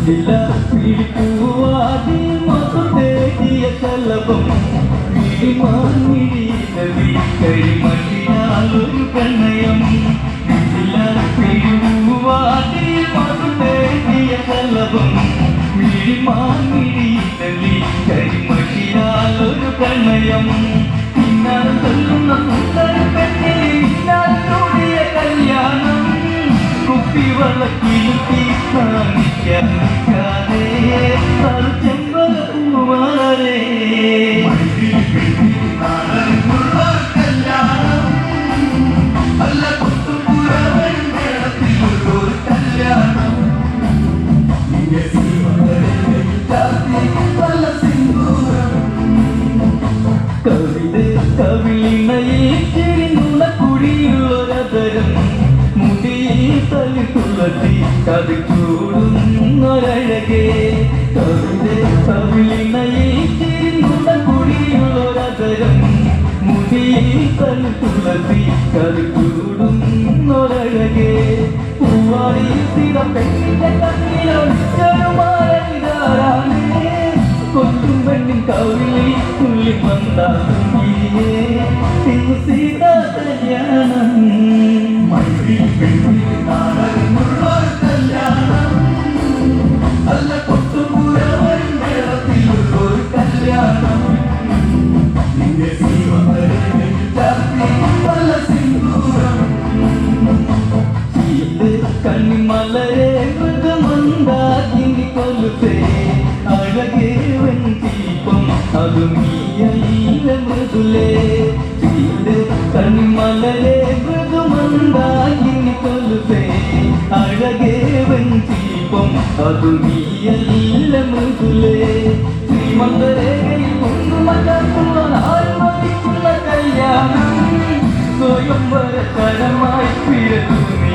പിടിക്കുവാതി മധുതേകിയ കലപം കരിമട്ടിയാലൊരു പ്രണയം പിടിക്കുവാതി മധുതേകിയ കലപം കരിമട്ടിയാലൊരു പ്രണയം പിന്നാൽ കൊല്ലുന്ന സുന്ദര പെണ്ണിൽ പിന്നാലൂടിയ കല്യാണം കുപ്പിവളക്കിലുത്തി കാണിക്കാതെ ചെമ്പൂവാറേ കല്യാണം അല്ല കൊത്തുപുറവൻ മേളത്തിലൊരു കല്യാണം പല സിന്ദൂരം കവിളിണയിൽ ചിരിനുള്ള കുടിയുള്ളൊരതരം തളിത്തുള്ളി കവിച്ചൂടുന്നൊരഴകേ കവിളിണയിൽ ചിരിനുള്ള കുടിയുള്ളൊരതരം മുടി തളിത്തുള്ളി കവിച്ചൂടുന്നൊരഴകേ പൂവാടി സ്ഥിരം പെണ്ണിന്റെ കണ്ണിലൊളിച്ചൊരുമാരാണ് കൊല്ലും പെണ്ണിൻ കവിളിൽ തുള്ളി വന്നാകുമിയേ സീതാ കല്യാണം കല്യാണം അല്ല കൊത്തുപുറവൻ മേളത്തിലൊരു കല്യാണം പല സിന്ദൂരം കണ്ണിമലരെ മൃഗമന്ദാകിനി കൊലുസേ അഴകേ വെഞ്ചീപം അതുമീയയില മൃദുലേ കണ്ണിമലരെ മൃദുമന്ദാകിനി കൊലുസേ അഴകേ വെഞ്ചീപം അതുമീയയില മൃദുലേ ശ്രീമന്തരേഖയിൽ കുങ്കുമക്കുള്ള നാൽമതിക്കുള്ള കല്യാണം സ്വയംവര കരമായി പിറന്നു